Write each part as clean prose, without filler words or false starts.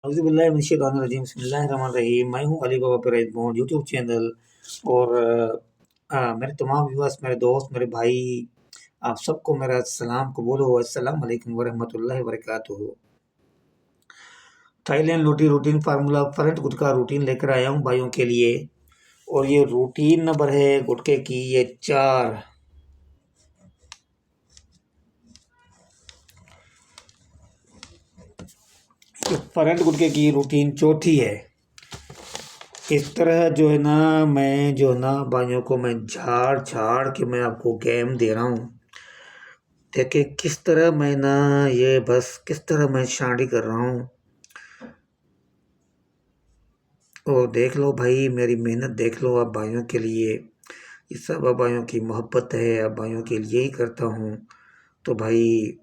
औज़ुबिल्लाहिमिनश्शैतानिर्रजीम बिस्मिल्लाहिर्रहमानिर्रहीम। मैं हूँ अली बाबा पिराज मोहन यूट्यूब चैनल और मेरे तमाम व्यूअर्स, मेरे दोस्त, मेरे भाई, आप सबको मेरा सलाम कबूल हो। अस्सलाम वालेकुम वरहमतुल्लाहि वबरकातुहू। थाईलैंड रूटीन फार्मूला फ्रंट गुटका रूटीन लेकर आया हूँ भाइयों के लिए। और ये रूटीन नंबर है गुटके की ये 4। फ्रंट गुटके की रूटीन चौथी है। इस तरह जो है ना, मैं जो है ना भाइयों को मैं झाड़ झाड़ के मैं आपको गेम दे रहा हूँ। देखिए किस तरह मैं ना, ये बस किस तरह मैं शादी कर रहा हूँ। और देख लो भाई, मेरी मेहनत देख लो आप भाइयों के लिए। ये सब आप भाइयों की मोहब्बत है, आप भाइयों के लिए ही करता हूँ। तो भाई,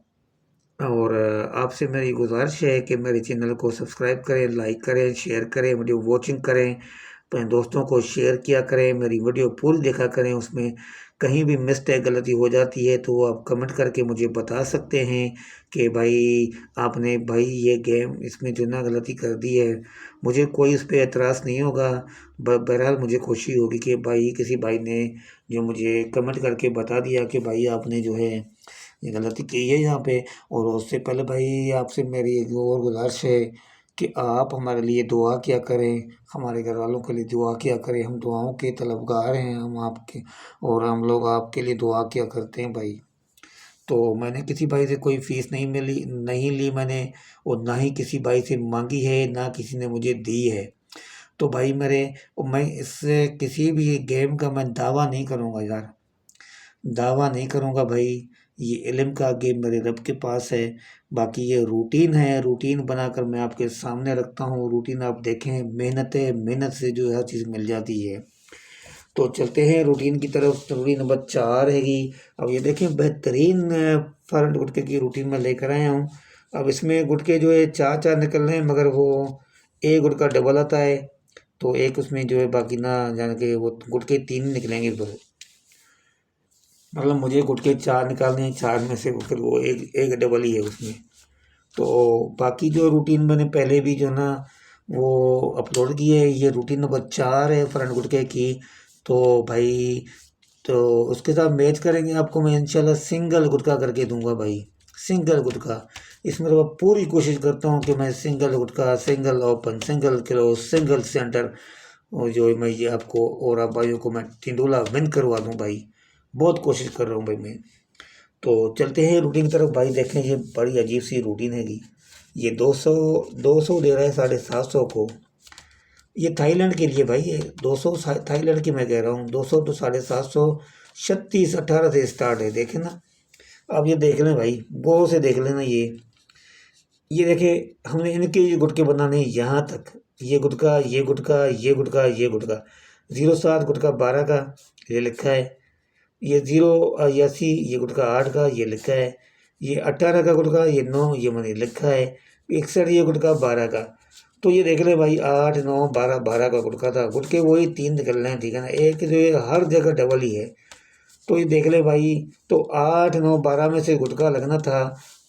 और आपसे मेरी गुजारिश है कि मेरे चैनल को सब्सक्राइब करें, लाइक करें, शेयर करें, वीडियो वॉचिंग करें, अपने दोस्तों को शेयर किया करें, मेरी वीडियो पूरी देखा करें। उसमें कहीं भी मिस्टेक गलती हो जाती है तो आप कमेंट करके मुझे बता सकते हैं कि भाई आपने भाई ये गेम इसमें जो ना गलती कर दी है। मुझे कोई उस पर एतराज़ नहीं होगा। बहरहाल मुझे खुशी होगी कि भाई किसी भाई ने जो मुझे कमेंट करके बता दिया कि भाई आपने जो है ये गलती की है यहाँ पे। और उससे पहले भाई आपसे मेरी एक और गुजारिश है कि आप हमारे लिए दुआ किया करें, हमारे घर वालों के लिए दुआ किया करें। हम दुआओं के तलबगार हैं हम आपके, और हम लोग आपके लिए दुआ किया करते हैं भाई। तो मैंने किसी भाई से कोई फ़ीस नहीं ली मैंने, और ना ही किसी भाई से मांगी है, ना किसी ने मुझे दी है। तो भाई मैं इससे किसी भी गेम का मैं दावा नहीं करूँगा यार, दावा नहीं करूँगा भाई। ये इल्म का गेम मेरे रब के पास है। बाकी ये रूटीन है, रूटीन बनाकर मैं आपके सामने रखता हूँ। रूटीन आप देखें, मेहनत है, मेहनत से जो है हर चीज़ मिल जाती है। तो चलते हैं रूटीन की तरफ। रूटीन नंबर 4 हैगी। अब ये देखें, बेहतरीन फ्रंट गुटके की रूटीन मैं लेकर आया हूँ। अब इसमें गुटके जो है 4-4 निकल रहे हैं, मगर वो एक गुटका डबल आता है तो एक उसमें जो है बाकी ना जान के वो गुटके 3 निकलेंगे। मतलब मुझे गुटके 4 निकालने हैं, 4 में से फिर वो एक एक डबल ही है उसमें। तो बाकी जो रूटीन मैंने पहले भी जो ना वो अपलोड की है। ये रूटीन नंबर 4 है फ्रंट गुटके की। तो भाई, तो उसके साथ मैच करेंगे आपको मैं इंशाल्लाह सिंगल गुटका करके दूंगा भाई। सिंगल गुटका इसमें तो पूरी कोशिश करता हूँ कि मैं सिंगल गुटका, single open, single close, single centre, और जो मैं ये आपको और आप भाइयों को मैं टिंडोला विन करवा दूँ भाई। बहुत कोशिश कर रहा हूँ भाई मैं। तो चलते हैं रूटीन की तरफ। भाई देखें, ये बड़ी अजीब सी रूटीन हैगी। ये 200 दे रहा है 750 को। ये थाईलैंड के लिए भाई, ये 200 थाईलैंड की मैं कह रहा हूँ। 200 तो 750, 36-18 से स्टार्ट है, देखें ना। अब ये देख लें भाई, गौर से देख लेना। ये देखिए, हमने इनके ये गुटके बनाने हैं यहाँ तक। ये गुटका, ये गुटका, ये गुटका, ये गुटका। 07 गुटका 12 का ये लिखा है। ये 0 81 ये गुटका 8 का ये लिखा है। ये 18 का गुटका ये 9 ये मैंने लिखा है। 61 ये गुटका 12 का। तो ये देख ले भाई, 8 9 12, 12 का गुटका था। गुटके वही 3 निकल रहे हैं, ठीक है ना। एक जो है हर जगह डबल ही है। तो ये देख ले भाई, तो 8 9 12 में से गुटका लगना था।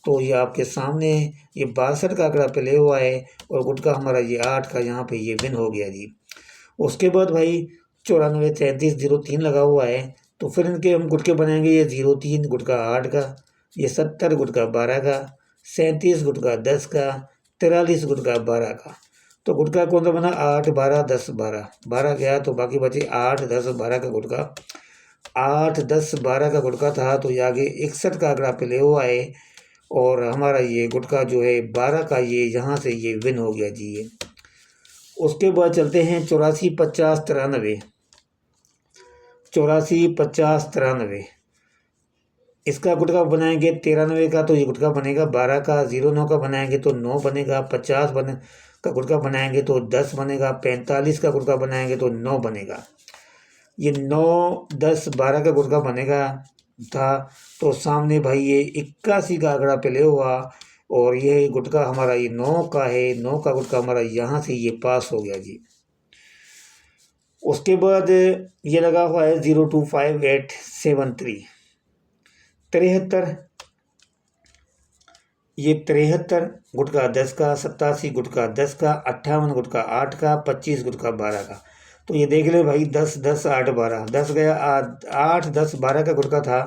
तो ये आपके सामने ये 62 का आंकड़ा पे ले हुआ है, और गुटका हमारा ये 8 का यहाँ पे ये विन हो गया जी। उसके बाद भाई 94 33 03 लगा हुआ है। तो फिर इनके हम गुटके बनाएंगे। ये 03 गुटका 8 का, ये 70 गुटका 12 का, 37 गुटका 10 का, 43 गुटका 12 का। तो गुटका कौन सा बना? 8 12 10 12, 12 गया तो बाकी बचे 8 10 12 का गुटका। 8 10 12 का गुटका था, तो ये आगे 61 का आंकड़ा पे ले हुआ है, और हमारा ये गुटका जो है 12 का ये यहाँ से ये विन हो गया जी ये। उसके बाद चलते हैं 84 50 93। 84 50 93 इसका गुटका बनाएंगे। 93 का तो ये गुटका बनेगा 12 का। 09 का बनाएंगे तो 9 बनेगा। 50 का गुटका बनाएंगे तो 10 बनेगा। 45 का गुटका बनाएंगे तो 9 बनेगा। ये 9 10 12 का गुटका बनेगा था। तो सामने भाई ये 81 का आंकड़ा पे ले हुआ, और ये गुटका हमारा ये 9 का है। 9 का गुटका हमारा यहाँ से ये पास हो गया जी। उसके बाद ये लगा हुआ है 025 873 73। ये 73 गुटखा 10 का, 87 गुटखा 10 का, 58 गुटखा 8 का, 25 गुटखा 12 का। तो ये देख ले भाई 10 10 8 12 10 गया, 8 10 12 का गुटखा था।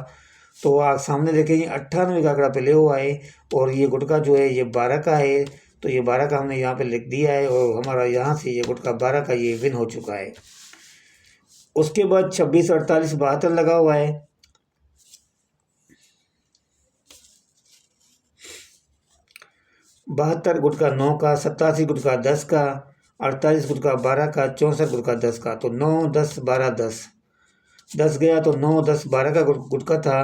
तो आप सामने देखें ये 98 का आंकड़ा पे ले हुआ है और ये गुटखा जो है ये 12 का है। तो ये 12 का हमने यहाँ पे लिख दिया है और हमारा यहाँ से ये गुटखा 12 का ये विन हो चुका है। उसके बाद 26 48 72 लगा हुआ है। 72 गुटखा 9 का, 87 गुटखा 10 का, 48 गुटखा 12 का, 64 गुटखा 10 का। तो 9 10 12 10 10 गया तो 9 10 12 का गुटखा था।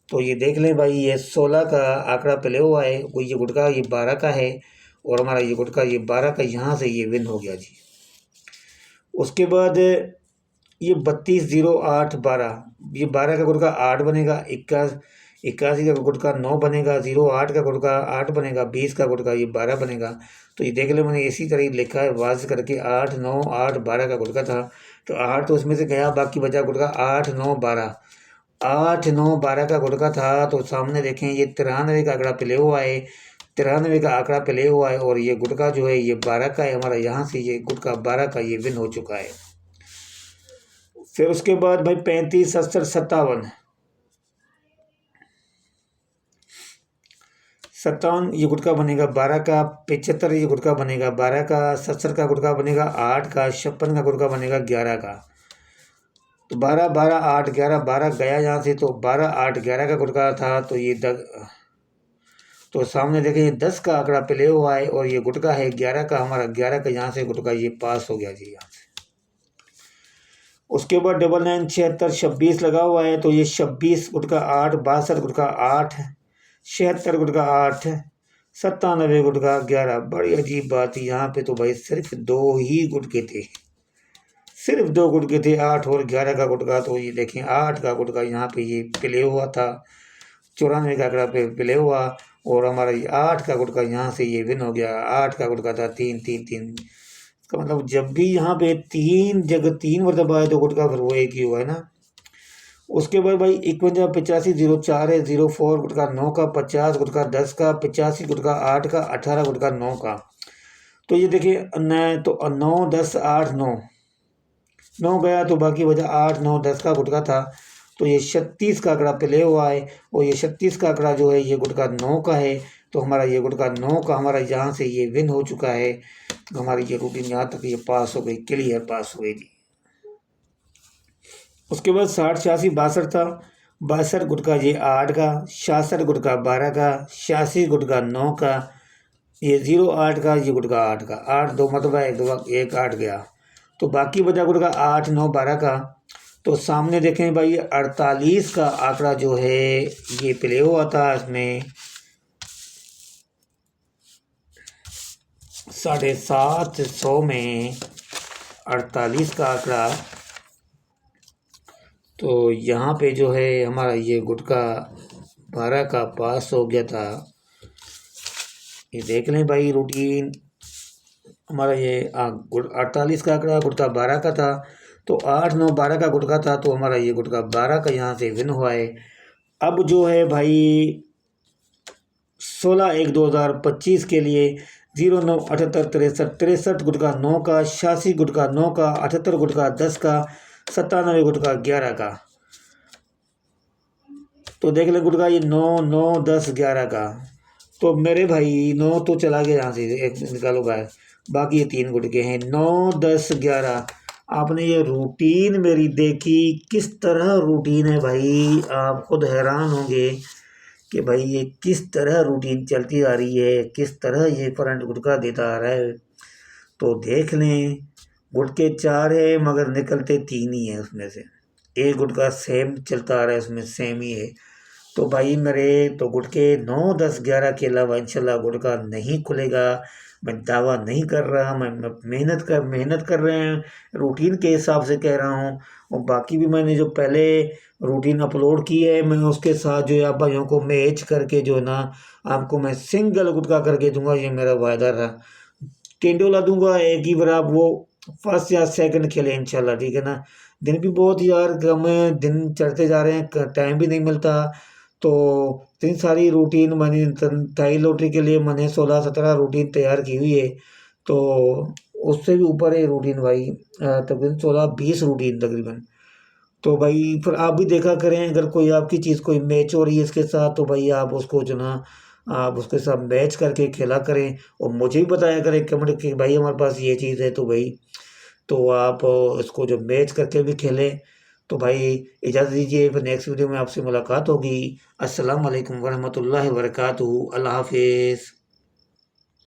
तो ये देख लें भाई ये 16 का आंकड़ा पहले हुआ है, कोई ये गुटखा ये 12 का है और हमारा ये गुटखा ये 12 का यहाँ से ये विन हो गया जी। उसके बाद ये 32 0 8 12 ये 12 का गुटखा 8 बनेगा, 81 का गुटखा 9 बनेगा, 08 का गुटखा 8 बनेगा, 20 का गुटखा ये 12 बनेगा। तो ये देख ले मैंने इसी तरह लिखा है वाज करके 8 9 8 12 का गुटखा था। तो 8 तो उसमें से गया, बाकी बचा गुटखा 8 9 12 8 9 12 का गुटखा था। तो सामने देखें ये 93 का आंकड़ा प्ले हुआ है, 93 का आंकड़ा प्ले हुआ है और ये गुटखा जो है ये 12 का है। हमारा यहाँ से ये गुटखा 12 का ये विन हो चुका है। फिर उसके बाद भाई 35 70 57 57 ये गुटखा बनेगा 12 का, 75 ये गुटखा बनेगा 12 का, 70 का गुटखा बनेगा 8 का, 56 का गुटखा बनेगा 11 का। तो 12 12 8 11 12 गया यहाँ से, तो 12 8 11 का गुटखा था। तो ये तो सामने देखें ये 10 का आंकड़ा प्ले हुआ है और ये गुटखा है 11 का। हमारा 11 का यहाँ से गुटखा ये पास हो गया जी यहाँ से। उसके बाद 99 76 26 लगा हुआ है। तो ये 26 गुटखा 8, 62 गुटखा 8, 76 गुटखा 8, 97 गुटखा 11। बड़ी अजीब बात है यहाँ पे, तो भाई सिर्फ 2 ही गुटके थे, सिर्फ 2 गुटके थे, 8 और 11 का गुटका। तो ये देखें 8 का गुटका यहाँ पे ये प्ले हुआ था, 94 का आंकड़ा पे प्ले हुआ और हमारा ये 8 का गुटका यहाँ से ये विन हो गया। 8 का गुटका था 3 3 3 का मतलब जब भी यहाँ पे 3 जगह 3 मरतबा है तो गुटका फिर वो एक ही हुआ है ना। उसके बाद भाई 51 85 04 है, 04 गुटका 9 का, 50 गुटका 10 का, 85 गुटका 8 का, 18 गुटका 9 का। तो ये देखिए न तो 9 10 8 9 गया तो बाकी बचा 8 9 10 का गुटका था। तो ये 36 का आंकड़ा प्ले हुआ है और ये 36 का आंकड़ा जो है ये गुटका 9 का है। तो हमारा ये गुटका 9 का हमारा यहाँ से ये विन हो चुका है। तो हमारी ये रूटीन यहाँ तक ये पास हो गई, क्लियर पास हो गई जी। उसके बाद 60 86 62 था, 62 गुटका ये 8 का, 66 गुटका 12 का, 86 गुटका 9 का, ये 08 का ये गुटका 8 का। 8 2 मतलब एक 8 गया तो बाकी बचा गुटका 8 9 12 का। तो सामने देखें भाई 48 का आंकड़ा जो है ये प्ले हुआ था, इसमें 750 में 48 का आंकड़ा। तो यहाँ पे जो है हमारा ये गुटका 12 का पास हो गया था। ये देख लें भाई रूटीन हमारा ये 48 का आंकड़ा गुटका 12 का था। तो 8 9 12 का गुटका था, तो हमारा ये गुटका 12 का यहाँ से विन हुआ है। अब जो है भाई 16 1 2025 के लिए 09 78 63 63 गुटका 9 का, 86 गुटका 9 का, 78 गुटका 10 का, 97 गुटका 11 का। तो देख ले गुटका ये 9 9 10 11 का। तो मेरे भाई 9 तो चला गया यहाँ से, एक निकालो बाहर, बाकी ये 3 गुटके हैं 9 10 11। आपने ये रूटीन मेरी देखी, किस तरह रूटीन है भाई, आप खुद हैरान होंगे कि भाई ये किस तरह रूटीन चलती आ रही है, किस तरह ये फ्रंट गुटका देता आ रहा है। तो देख लें गुटके 4 है मगर निकलते 3 ही है, उसमें से एक गुटका सेम चलता आ रहा है, उसमें सेम ही है। तो भाई मेरे तो गुटके 9 10 11 के अलावा इंशाल्लाह गुटका नहीं खुलेगा। मैं दावा नहीं कर रहा, मैं मेहनत कर रहे हैं, रूटीन के हिसाब से कह रहा हूँ। और बाकी भी मैंने जो पहले रूटीन अपलोड की है मैं उसके साथ जो है आप भाइयों को मैच करके जो है ना आपको मैं सिंगल गुटका करके दूंगा, ये मेरा वायदा रहा। टेंडोला दूंगा एक ही बार, आप वो फर्स्ट या सेकंड खेले इंशाल्लाह, ठीक है ना। दिन भी बहुत यार कम है, दिन चढ़ते जा रहे हैं, टाइम भी नहीं मिलता। तो इतनी सारी रूटीन मैंने टाई लॉटरी के लिए मैंने 16-17 रूटीन तैयार की हुई है। तो उससे भी ऊपर है रूटीन भाई, तकरीबन 16-20 रूटीन तकरीबन। तो भाई फिर आप भी देखा करें, अगर कोई आपकी चीज़ कोई मैच हो रही है इसके साथ, तो भाई आप उसको जो ना आप उसके साथ मैच करके खेला करें, और मुझे भी बताया करें कमेंट कि भाई हमारे पास ये चीज़ है, तो भाई तो आप इसको जब मैच करके भी खेलें। तो भाई इजाज़त दीजिए, फिर नेक्स्ट वीडियो में आपसे मुलाकात होगी। अस्सलाम वालेकुम वरहमतुल्लाहि वबरकातुहू। अल्लाह हाफिज़।